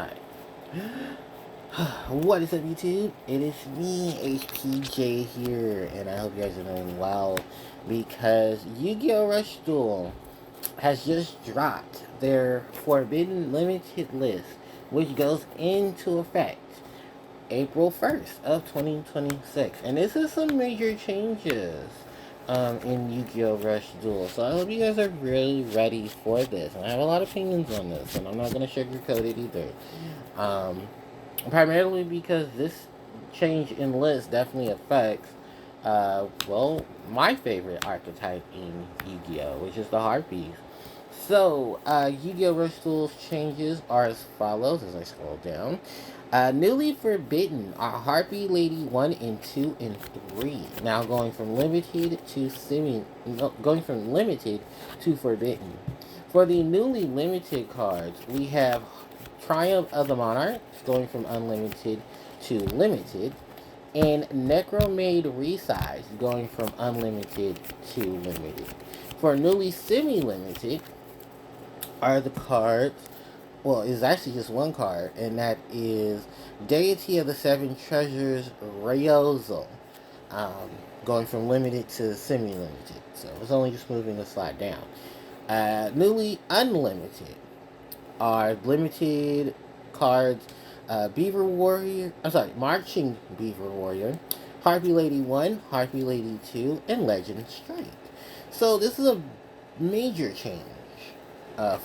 Alright. What is up, YouTube? It is me, HPJ here, and I hope you guys are doing well because Yu-Gi-Oh! Rush Duel has just dropped their Forbidden Limited list, which goes into effect April 1st of 2026. And this is some major changes in Yu-Gi-Oh! Rush Duel. So I hope you guys are really ready for this. And I have a lot of opinions on this, and I'm not going to sugarcoat it either. Primarily because this change in list definitely affects, well, my favorite archetype in Yu-Gi-Oh!, which is the Harpies. So, Yu-Gi-Oh! Rush Duel's changes are as follows as I scroll down. Newly forbidden are Harpie Lady 1 and 2 and 3. Now going from limited to going from limited to forbidden. For the newly limited cards, we have Triumph of the Monarchs going from unlimited to limited, and Necromaid Resize going from unlimited to limited. For newly semi-limited are the cards, well, it's actually just one card, and that is Deity of the Seven Treasures Ryozo, going from limited to semi-limited. So it's only just moving a slide down. Newly unlimited are limited cards, Beaver Warrior, Marching Beaver Warrior, Harpie Lady 1, Harpie Lady 2, and Legend Strike. So this is a major change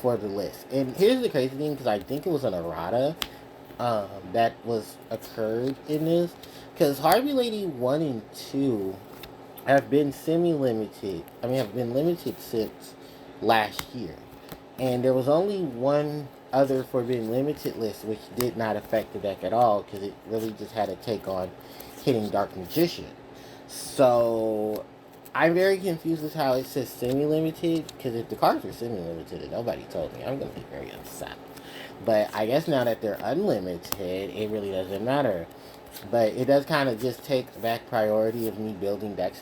for the list. And here's the crazy thing, because I think it was an errata that was occurred in this, because Harpie Lady 1 and 2 have been semi-limited, have been limited since last year. And there was only one other Forbidden Limited list which did not affect the deck at all, because it really just had a take on hitting Dark Magician. So I'm very confused with how it says semi-limited, because if the cards were semi-limited and nobody told me, I'm going to be very upset. But I guess now that they're unlimited, it really doesn't matter. But it does kind of just take back priority of me building decks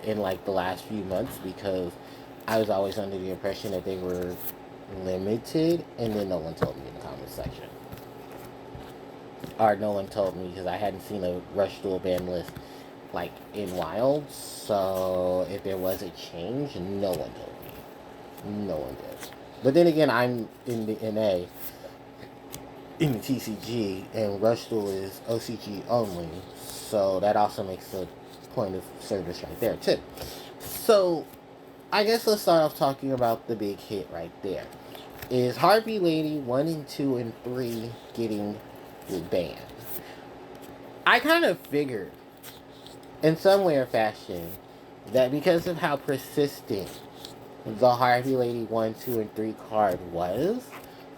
in like the last few months, because I was always under the impression that they were limited, and then no one told me in the comment section. Or no one told me, because I hadn't seen a Rush Duel ban list like in Wild. So if there was a change, no one told me. No one did. But then again, I'm in the NA, in the TCG, and Rush Duel is OCG only. So that also makes a point of service right there too. So I guess let's start off talking about the big hit right there. Is Harpie Lady 1 and 2 and 3 getting banned? I kind of figured, in some way or fashion, that because of how persistent the Harpie Lady 1, 2, and 3 card was,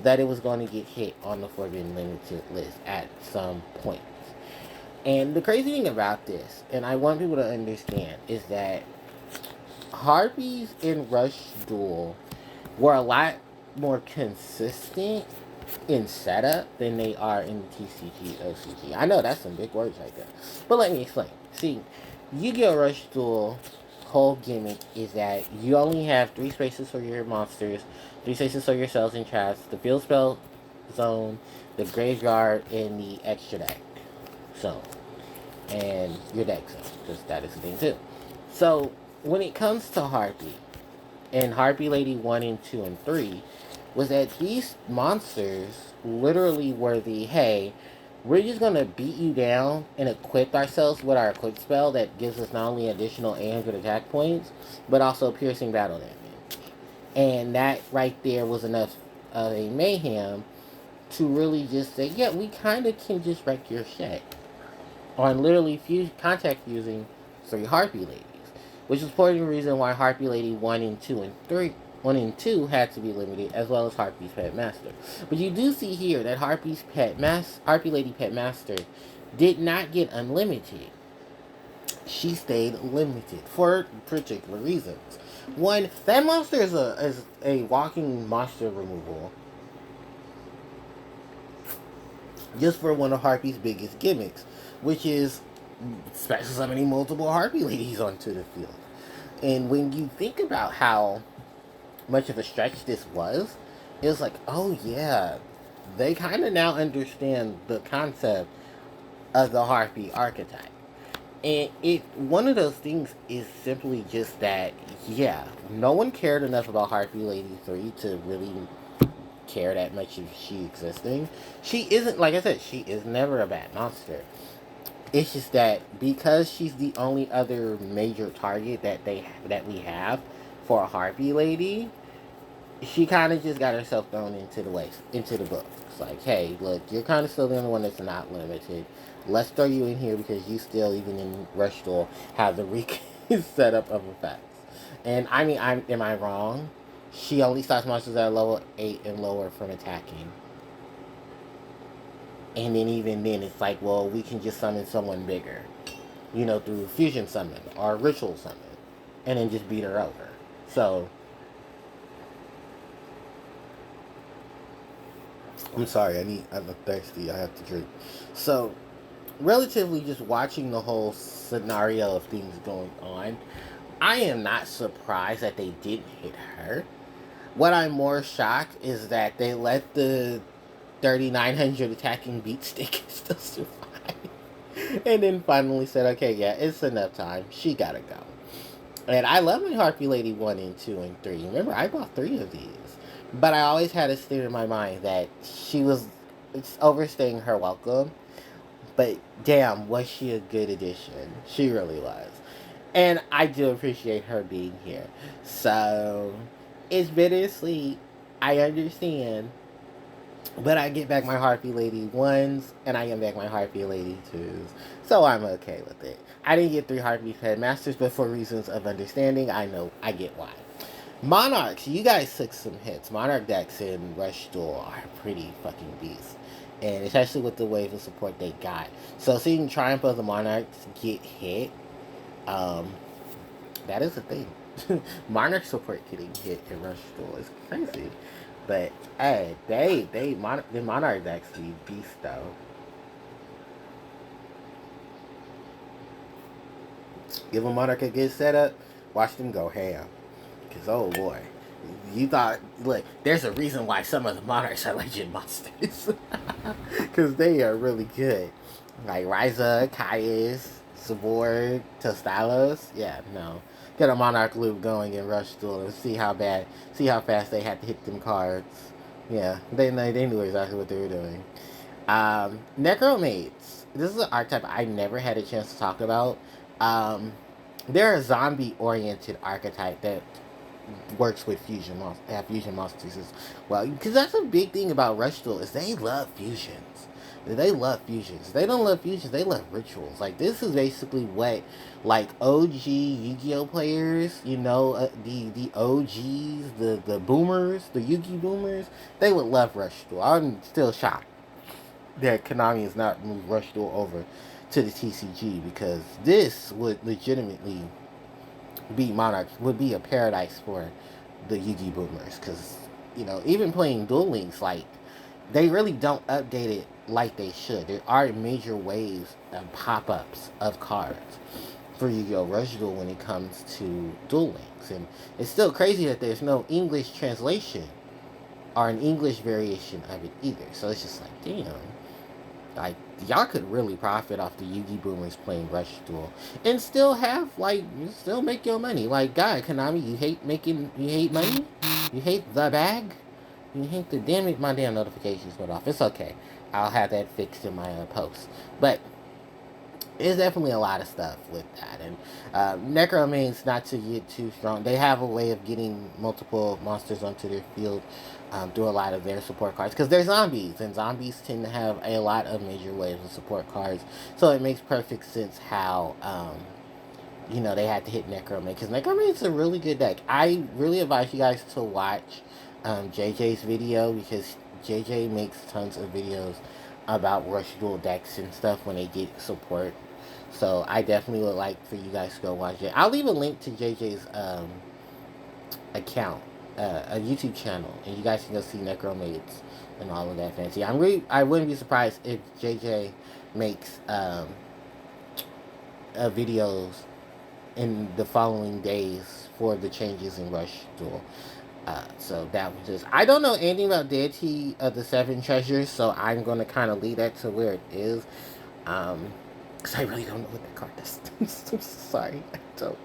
that it was going to get hit on the Forbidden Limited list at some point. And the crazy thing about this, and I want people to understand, is that Harpies in Rush Duel were a lot more consistent in setup than they are in the TCG OCG. I know that's some big words right there, but let me explain. See, Yu-Gi-Oh! Rush Duel whole gimmick is that you only have 3 spaces for your monsters, 3 spaces for your cells and traps, the field spell zone, the graveyard, and the extra deck zone, and your deck zone, because that is the thing too. So when it comes to Harpie, and Harpie Lady 1 and 2 and 3, was that these monsters literally were the, hey, we're just going to beat you down and equip ourselves with our quick spell that gives us not only additional 800 attack points, but also piercing battle damage. And that right there was enough of a mayhem to really just say, yeah, we kind of can just wreck your shit on literally contact fusing 3 Harpie Ladies. Which is part of the reason why Harpie Lady 1 and 2 and 1 and 2 had to be limited, as well as Harpie's Pet Master. But you do see here that Harpie Lady Pet Master did not get unlimited. She stayed limited for particular reasons. One, that monster is a walking monster removal. Just for one of Harpie's biggest gimmicks, which is special summoning multiple Harpie Ladies onto the field. And when you think about how much of a stretch this was, it was like, oh yeah, they kind of now understand the concept of the Harpie archetype. And it one of those things is simply just that, yeah, no one cared enough about Harpy Lady 3 to really care that much if she existing. She isn't, like I said, she is never a bad monster. It's just that because she's the only other major target that we have for a Harpy Lady, she kind of just got herself thrown into the waste, into the book. It's like, hey, look, you're kind of still the only one that's not limited. Let's throw you in here because you still, even in Rush Duel, have the weak setup of effects. And I mean, am I wrong? She only stops monsters that are level 8 and lower from attacking. And then even then, it's like, well, we can just summon someone bigger, through fusion summon or ritual summon, and then just beat her over. So I'm sorry, I'm thirsty. I have to drink. So, relatively just watching the whole scenario of things going on, I am not surprised that they didn't hit her. What I'm more shocked is that they let the 3,900 attacking beat stick still survive. And then finally said, okay, yeah, it's enough time. She gotta go. And I love my Harpy Lady 1 and 2 and 3. Remember, I bought 3 of these. But I always had a steer in my mind that she was overstaying her welcome. But damn, was she a good addition? She really was. And I do appreciate her being here. So, it's bittersweet. I understand. But I get back my Harpy Lady 1s, and I get back my Harpy Lady 2s. So I'm okay with it. I didn't get 3 Harpy Headmasters, but for reasons of understanding, I get why. Monarchs, you guys took some hits. Monarch decks in Rush Duel are pretty fucking beasts. And especially with the wave of support they got. So seeing Triumph of the Monarchs get hit, um, that is a thing. Monarch support getting hit in Rush Duel is crazy. But hey, the Monarch decks be beast though. Give a Monarch a good setup, watch them go ham. Cause oh boy, you thought, look, there's a reason why some of the Monarchs are legend monsters. Cause they are really good. Like Ryza, Caius, Sabor, Tostalos. Yeah, no. Get a Monarch loop going in Rush Duel and see how fast they had to hit them cards. Yeah, they knew exactly what they were doing. Necromaids. This is an archetype I never had a chance to talk about. Um, they're a zombie-oriented archetype that works with fusion monsters as well. Because that's a big thing about Rush Duel is they love fusions. They love fusions. They don't love fusions. They love rituals. Like this is basically what, like OG Yu-Gi-Oh players, the OGs, the boomers, the Yu-Gi boomers, they would love Rush Duel. I'm still shocked that Konami has not moved Rush Duel over to the TCG because this would legitimately be Monarch would be a paradise for the Yu-Gi boomers because even playing Duel Links, like they really don't update it like they should. There are major waves of pop-ups of cards for Yu-Gi-Oh! Rush Duel when it comes to Duel Links, and it's still crazy that there's no English translation or an English variation of it either. So it's just like, damn, like y'all could really profit off the Yu-Gi boomers playing Rush Duel and still have you still make your money. Like, God, Konami, you hate money, you hate the bag, you hate the damn it. My damn notifications went off. It's okay. I'll have that fixed in my post. But there's definitely a lot of stuff with that. And Necromaid's, not to get too strong, they have a way of getting multiple monsters onto their field through a lot of their support cards. Because they're zombies, and zombies tend to have a lot of major waves of support cards. So it makes perfect sense how, they had to hit Necromaid. Because Necromaid's a really good deck. I really advise you guys to watch JJ's video, because JJ makes tons of videos about Rush Duel decks and stuff when they get support. So I definitely would like for you guys to go watch it. I'll leave a link to JJ's account, a YouTube channel, and you guys can go see Necromaids and all of that fancy. I wouldn't be surprised if JJ makes videos in the following days for the changes in Rush Duel. So that was just, I don't know anything about Deity of the Seven Treasures, so I'm going to kind of leave that to where it is. Because I really don't know what that card does. I'm so sorry, I don't.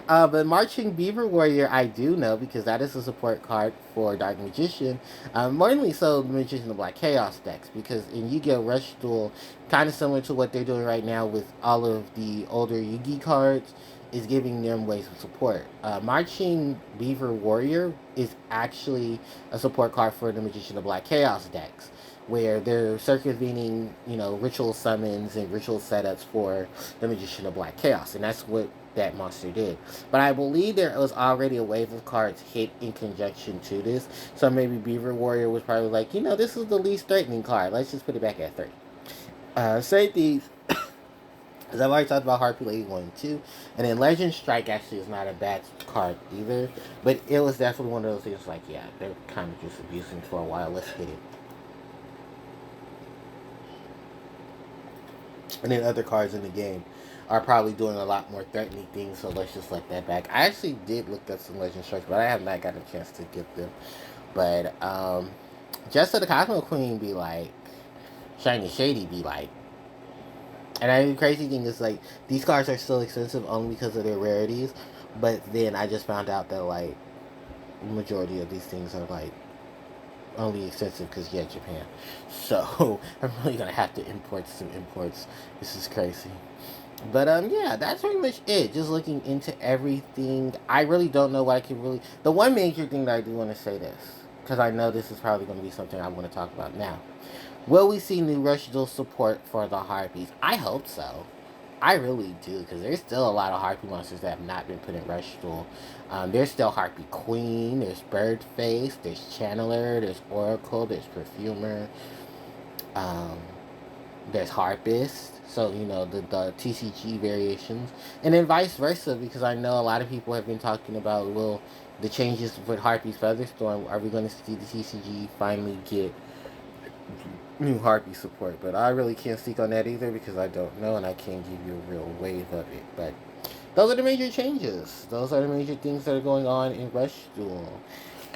But Marching Beaver Warrior, I do know because that is a support card for Dark Magician. Mainly so the Magician of Black Chaos decks, because in Yu-Gi-Oh! Rush Duel, kind of similar to what they're doing right now with all of the older Yugi cards, is giving them ways of support. Marching Beaver Warrior is actually a support card for the Magician of Black Chaos decks, where they're circulating, ritual summons and ritual setups for the Magician of Black Chaos, and that's what that monster did. But I believe there was already a wave of cards hit in conjunction to this, so maybe Beaver Warrior was probably like, this is the least threatening card. Let's just put it back at 3. Same thing. Because I've already talked about Harpie Lady 1 and 2. And then Legend Strike actually is not a bad card either. But it was definitely one of those things like, yeah, they're kind of just abusing for a while. Let's hit it. And then other cards in the game are probably doing a lot more threatening things, so let's just let that back. I actually did look up some Legend Strikes, but I have not got a chance to get them. But, just so the Cosmo Queen be like, Shiny Shady be like, and the crazy thing is, like, these cards are still expensive only because of their rarities. But then I just found out that, like, the majority of these things are, like, only expensive because, yeah, Japan. So, I'm really going to have to import some imports. This is crazy. But, yeah, that's pretty much it. Just looking into everything. I really don't know what I can really... The one major thing that I do want to say this, because I know this is probably going to be something I want to talk about now. Will we see new Rush Duel support for the Harpies? I hope so. I really do, because there's still a lot of Harpie monsters that have not been put in Rush Duel. There's still Harpie Queen, there's Birdface, there's Channeler, there's Oracle, there's Perfumer, um, there's Harpist. So, the TCG variations. And then vice versa, because I know a lot of people have been talking about, will the changes with Harpie's Featherstorm, are we going to see the TCG finally get new Harpie support? But I really can't speak on that either because I don't know and I can't give you a real wave of it. But those are the major changes. Those are the major things that are going on in Rush Duel.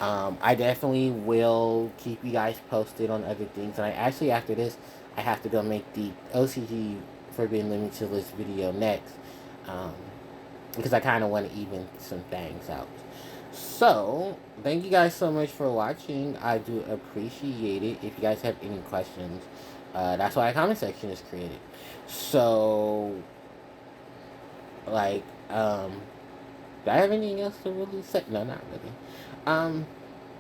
I definitely will keep you guys posted on other things. And after this, I have to go make the OCG Forbidden Limited List video next. Because I kind of want to even some things out. So, thank you guys so much for watching. I do appreciate it. If you guys have any questions, that's why a comment section is created. So, like, do I have anything else to really say? No, not really.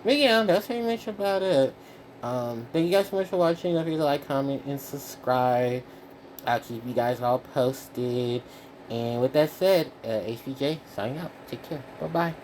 But yeah, that's pretty much about it. Thank you guys so much for watching. Don't forget to like, comment, and subscribe. I'll keep you guys all posted. And with that said, HPJ, signing out. Take care. Bye-bye.